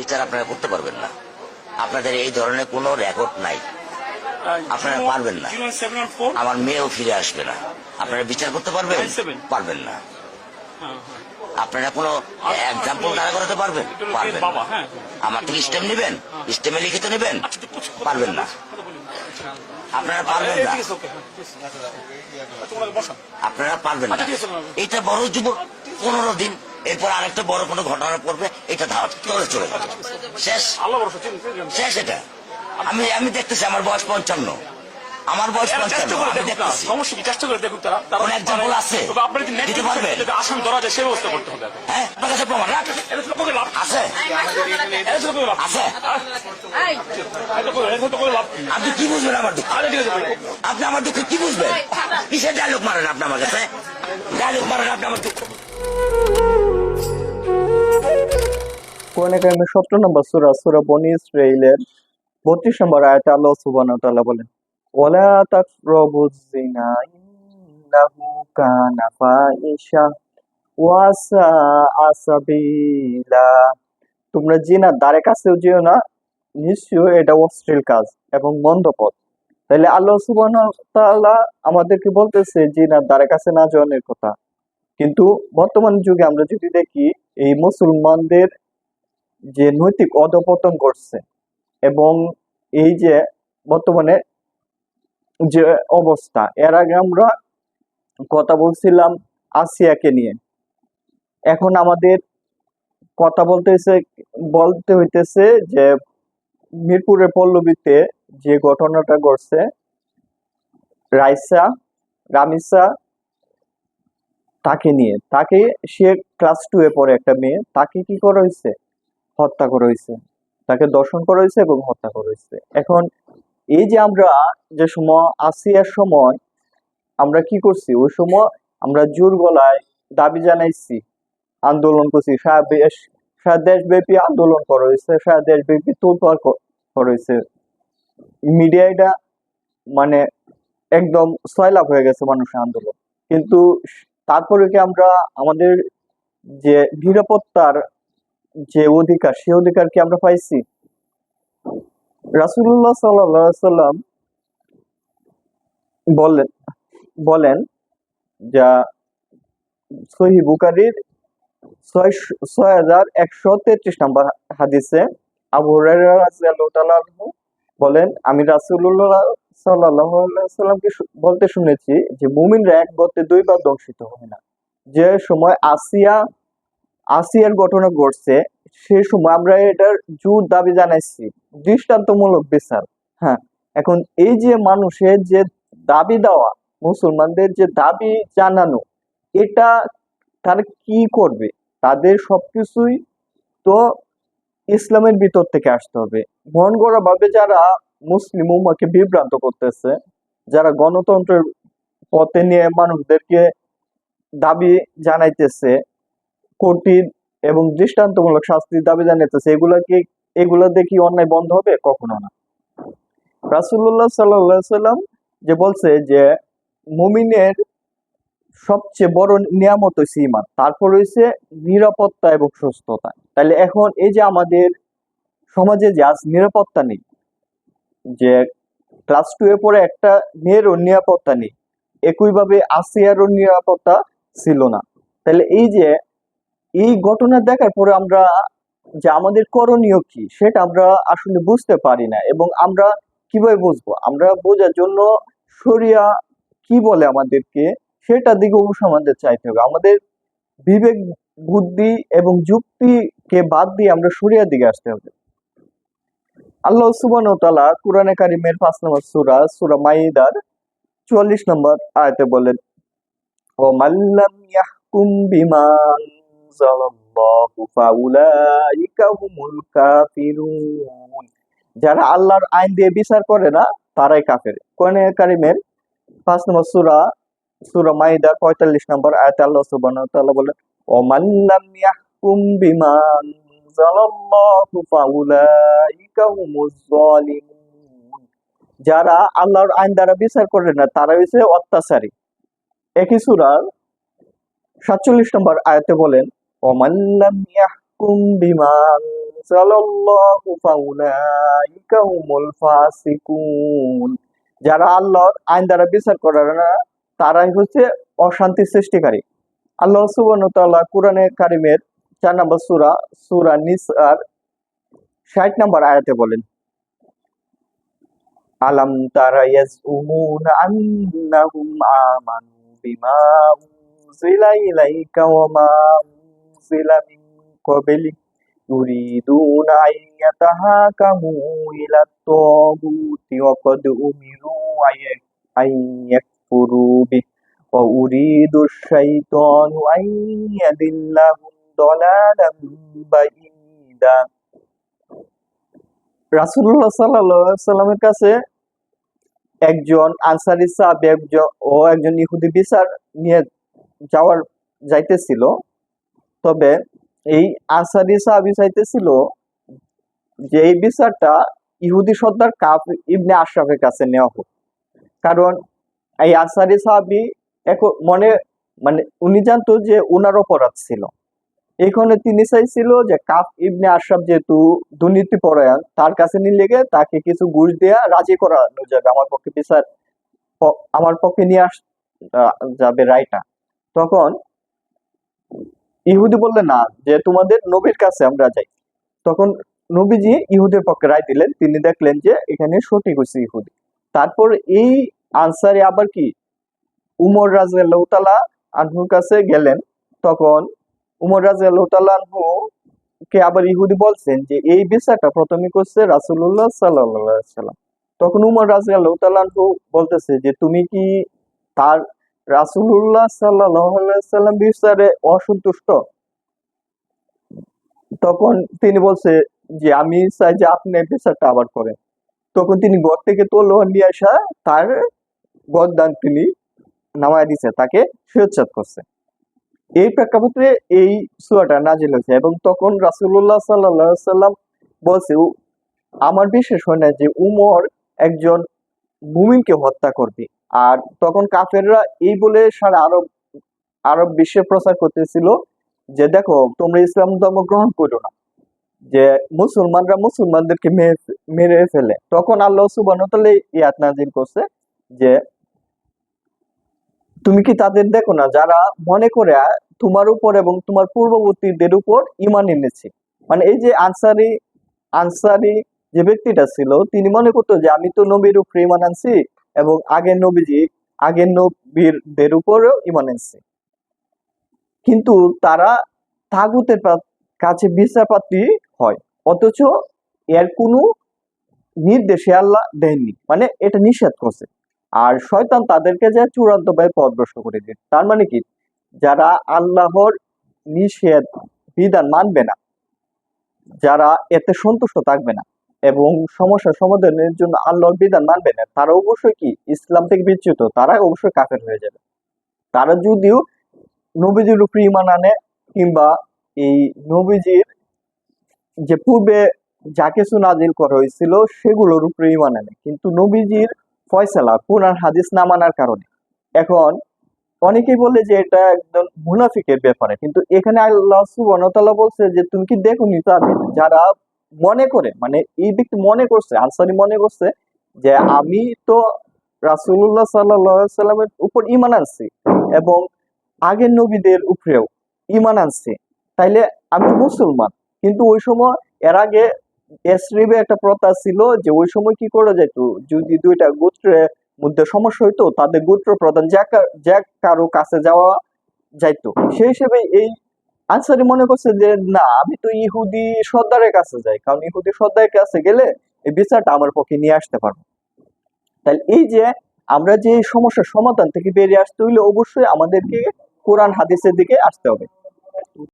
বিচার আপনারা করতে পারবেন না। আপনাদের এই ধরনের কোনো রেকর্ড নাই, আপনারা পারবেন না। আমার মেয়েও ফিরে আসবে না। আপনারা বিচার করতে পারবেন? পারবেন না। আপনারা কোনো এক্সাম্পল দাঁড়া করাতে পারবেন? পারবেন না। আমার থেকে স্টেম নেবেন, স্টেমে লিখিত নেবেন? পারবেন না। আপনারা পারবেন না, আপনারা পারবেন না। এটা বড় যুবক 15 দিন, এরপর আরেকটা বড় কোনো ঘটনা পড়বে, এটা ধাওয়া করে চলে যাবে, শেষ শেষ। এটা আমি দেখতেছি, আমার বয়স 55, আমার বয়স 55, আমি দেখতেছি। চেষ্টা করে দেখুন তারা কোন এক্সাম্পল আছে দিতে পারবে? আসামি ধরা যায় সেই ব্যবস্থা করতে হবে। হ্যাঁ, আপনার কাছে প্রমাণ আছে? আছে? আপনি কি বুঝবেন আমার দুঃখ? আপনি আমার দুঃখ কি বুঝবেন? কিসের ডায়লগ মারেন আপনি আমার কাছে? ডায়লগ মারেন আপনি আমার দুঃখ। কোরআনে কারিমের 17 নম্বর সূরা সূরা বনী ইসরাঈলের 32 নম্বর আয়াতে আল্লাহ সুবহানাহু ওয়া তাআলা বলেন, ওয়ালা তাকরাবুজ জিনা ইন্নাহু কানা ফাহিশা ওয়া সাআ সাবিলা। তোমরা জিনার দ্বারে কাছেও যেও না, নিশ্চয়ই এটা অশ্লীল কাজ এবং মন্দ পথ। তাহলে আল্লাহ সুবহানাহু ওয়া তাআলা আমাদেরকে বলতেছে জিনার দ্বারে কাছে না যাওয়ার কথা। কিন্তু বর্তমান যুগে আমরা যদি দেখি, এই মুসলমানদের যে নৈতিক অধঃপতন ঘটছে এবং এই যে বর্তমানে যে অবস্থা, এর আগে আমরা কথা বলছিলাম আসিয়াকে নিয়ে, এখন আমাদের কথা বলতে হইতেছে যে মিরপুরের পল্লবীতে যে ঘটনাটা ঘটছে, রামিসা তাকে নিয়ে, সে ক্লাস 2 এ পড়ে, একটা মেয়ে, তাকে কি করা হয়েছে? হত্যা করা হয়েছে, তাকে দর্শন করা হয়েছে এবং হত্যা করা হয়েছে। এখন এই যে আমরা যে সময় আসিয়ার সময় আমরা কি করছি, ওই সময় আমরা জোর গলায় দাবি জানাইছি, আন্দোলন করছি, সারা দেশব্যাপী আন্দোলন করা হয়েছে, সারা দেশব্যাপী তোলপাড় করা হয়েছে। মিডিয়া এটা মানে একদম সয়লাভ হয়ে গেছে মানুষের আন্দোলন। কিন্তু তারপরে কি আমরা আমাদের যে নিরাপত্তার যে অধিকার, সে অধিকার কি আমরা পাইছি? রাসূলুল্লাহ সাল্লাল্লাহু আলাইহি সাল্লাম বলেন যা সহিহ বুখারীর 6133 নম্বর হাদিসে, আবু হুরায়রা রাদিয়াল্লাহু তাআলা আনহু বলেন, আমি রাসূলুল্লাহ সাল্লাল্লাহু আলাইহি সাল্লামকে বলতে শুনেছি যে মুমিনরা এক গর্তে দুইবার দংশিত হয় না। যে সময় আসিয়ার ঘটনা ঘটছে, সে সময় আমরা এটার জোর দাবি জানাইছি, দৃষ্টান্তমূলক বিচার। হ্যাঁ, এখন এই যে মানুষের যে দাবি দেওয়া, মুসলমানদের যে দাবি জানানো, এটা তারা কি করবে? তাদের সবকিছুই তো ইসলামের ভিতর থেকে আসতে হবে। মন গড়া ভাবে যারা মুসলিম উম্মাহকে বিভ্রান্ত করতেছে, যারা গণতন্ত্রের পথে নিয়ে মানুষদেরকে দাবি জানাইতেছে, কঠিন এবং দৃষ্টান্তমূলক শাস্তির দাবি জানাইতেছে, এগুলা দেখি অন্যায় বন্ধ হবে? কখনো না। রাসূলুল্লাহ সাল্লাল্লাহু আলাইহি সাল্লাম যে বলছে যে মুমিনের সবচেয়ে বড় নিয়ামত হচ্ছে ঈমান, তারপর হইছে নিরাপত্তা এবং সুস্থতা। তাহলে এখন এই যে আমাদের সমাজে যে আজ নিরাপত্তা নেই, যে ক্লাস 2 এ পড়ে একটা মেয়েরও নিরাপত্তা নেই, একইভাবে আসিয়ারও নিরাপত্তা ছিল না। তাহলে এই ঘটনা দেখার পরে আমরা যে আমাদের করণীয় কি, সেটা আমরা আসলে বুঝতে পারি না। এবং আমরা কিভাবে বুঝবো? আমরা বোঝার জন্য শরিয়া কি বলে আমাদেরকে, সেটা দিকে অবশ্যই আমাদের চাইতে হবে। আমাদের বিবেক, বুদ্ধি এবং যুক্তিকে বাদ দিয়ে আমরা শরিয়ার দিকে আসতে হবে। আল্লাহ সুবহানাহু ওয়া তাআলা কুরআনে কারিমের 5 নম্বর সূরা মাইদার 44 নম্বর আয়াতে বলেন, ওয়া লাম ইয়াহকুম বিমা আনজালাল্লাহু ফাউলাইকা হুমুল কাফিরুন। যারা আল্লাহর আইন দিয়ে বিচার করে না, তারাই কাফের। কোরআনে কারিমের 5 নম্বর সূরা মাইদার 45 নম্বর আয়াতে আল্লাহ সুবহানাহু ওয়া তাআলা বলেন, ওয়া লাম ইয়াহকুম বিমা আনজালাল্লাহু ফাউলাইকা হুমুজ যালিমুন। যারা আল্লাহর আইন দ্বারা বিচার করে না, তারা হইছে অত্যাচারী। একই সূরার 47 নম্বর আয়াতে বলেন, ওয়া লাম ইয়াহকুম বিমা আনজালাল্লাহু ফাউলাইকা হুমুল ফাসিকুন। যারা আল্লাহর আইন দ্বারা বিচার করে না তারাই হচ্ছে অশান্তি সৃষ্টিকারী। আল্লাহ সুবহানাহু ওয়া তাআলা কোরআনে কারিমের 4 নম্বর সূরা সূরা নিসার 60 নম্বর আয়াতে বলেন, আলাম তারা ইয়াজউমুনা আন্নাহুম আমানু বিমা উনজিলা ইলাইকা ওয়া মা উনজিলা মিন ক্বাবলিক ইউরিদুনা আইয়াতাহাকামু ইলা তাগুতি ওয়া ক্বাদ উমিরু আইয়াকফুরু বিহি ওয়া ইউরিদু শাইতানু আইয়াদিল্লাহুম দালালাম বাঈদা। রাসূলুল্লাহ সাল্লাল্লাহু আলাইহি ওয়াসাল্লামের কাছে একজন আনসারী সাহাবী ও একজন ইহুদি বিচার নিয়ে যাইতেছিল। তবে এই আনসারী সাহাবী চাইতেছিল যে এই বিচারটা ইহুদি সর্দার কাব ইবনে আশরাফের কাছে নেওয়া হোক, কারণ এই আনসারী সাহাবী মনে মানে উনি জানতো যে উনার অপরাধ ছিল। এইখানে তিনি চাইছিল যে কাব ইবনে আশরাফ যেহেতু দুর্নীতি পরায়ণ, তার কাছে নিয়ে লেগে তাকে কিছু ঘুষ দেয়া রাজি করানো যাবে, আমার পক্ষে নিয়ে যাবে রায়টা। তখন ইহুদি বললেন না, যে তোমাদের নবীর কাছে আমরা যাই। তখন নবীজি ইহুদের পক্ষে রায় দিলেন। তিনি দেখলেন যে এখানে সঠিক হয়েছে ইহুদি। তারপর এই আনসারী আবার কি উমর রাদিয়াল্লাহু তাআলা আনহুর কাছে গেলেন। তখন উমর রাদিয়াল্লাহু তাআলা আনহু কে আবার ইহুদি বলছেন যে এই বিচারটা প্রথমে করছে রাসূলুল্লাহ সাল্লাল্লাহু আলাইহি ওয়াসাল্লাম। তখন উমর রাদিয়াল্লাহু তাআলা আনহু বলতেছে যে তুমি কি তার রাসূলুল্লাহ সাল্লাল্লাহু আলাইহি ওয়াসাল্লাম বিচারে অসন্তুষ্ট? তখন তিনি বলছে যে আমি চাই যে আপনি বিচারটা আবার করেন। তখন তিনি ঘর থেকে তলোয়ার নিয়ে আসা তার গর্দান তিনি নামায় দিছে, তাকে শিরচ্ছেদ করছে। এই প্রেক্ষাপটে এই সূরাটা নাজিল হয়েছে। এবং তখন রাসূলুল্লাহ সাল্লাল্লাহু আলাইহি ওয়াসাল্লাম বলছে আমার বিশ্বাস হয় না যে উমর একজন মুমিনকে হত্যা করবে। আর তখন কাফেররা এই বলে সারা আরব বিশ্বে প্রচার করতেছিল যে দেখো তোমরা ইসলাম ধর্ম গ্রহণ করো না, যে মুসলমানরা মুসলমানদেরকে মেরে ফেলে। তখন আল্লাহ সুবহানাহু ওয়া তাআলা ইয়াত নাযিল করছে যে তুমি কি তাদের দেখো না যারা মনে করে তোমার উপর এবং তোমার পূর্ববর্তীদের উপর ঈমান এনেছে। মানে এই যে আনসারী যে ব্যক্তিটা ছিল তিনি মনে করতো যে আমি তো নবীর উপরে ঈমান আনছি এবং আগের নবীদের উপরেও ঈমান আনছি, কিন্তু তারা তাগুতের কাছে বিচারপ্রার্থী হয়, অথচ এর কোনো নির্দেশে আল্লাহ দেননি, মানে এটা নিষেধ করছে। আর শয়তান তাদেরকে যে চূড়ান্ত ভাবে পথভ্রষ্ট করে দেয়। তার মানে কি, যারা আল্লাহর নিষেধ বিধান মানবে না, যারা এতে সন্তুষ্ট থাকবে না এবং সমস্যার সমাধানের জন্য আল্লাহর বিধান মানবে না, তারা অবশ্যই কি ইসলাম থেকে বিচ্যুত, তারা অবশ্যই কাফের হয়ে যাবে। তারা যদিও নবীজির উপর ঈমান আনে কিংবা এই নবীজির যে পূর্বে যা কিছু নাজিল করা হয়েছিল সেগুলোর উপরে ঈমান আনে, কিন্তু নবীজির ফয়সালা কোরআন হাদিস না মানার কারণে। এখন অনেকেই বলে যে এটা একদম মুনাফিকের ব্যাপারে, কিন্তু এখানে আল্লাহ সুবহানাহু ওয়া তাআলা বলছে যে তুমি কি দেখোনি তাদের যারা মনে করে, মানে এই ব্যক্তি মনে করছে, আনসারী মনে করছে যে আমি তো রাসূলুল্লাহ সাল্লাল্লাহু আলাইহি ওয়াসাল্লামের উপর ঈমান আনছি এবং আগের নবীদের উপরেও ঈমান আনছি, তাইলে আমি মুসলমান। কিন্তু ওই সময় এর আগে এসরিবে একটা প্রথা ছিল যে ওই সময় কি করা যেত, যদি দুইটা গোত্রের মধ্যে সমস্যা হইতো তাদের গোত্র প্রধান যে কারো কাছে যাওয়া যাইতো। সেই হিসেবে এই আনসারী মনে করছে যে না আমি তো ইহুদি সর্দারের কাছে যাই, কারণ ইহুদি সর্দারের কাছে গেলে এই বিচারটা আমার পক্ষে নিয়ে আসতে পারবো। তাহলে এই যে আমরা যে সমস্যার সমাধান থেকে বেরিয়ে আসতে হইলে অবশ্যই আমাদেরকে কোরআন হাদিসের দিকে আসতে হবে।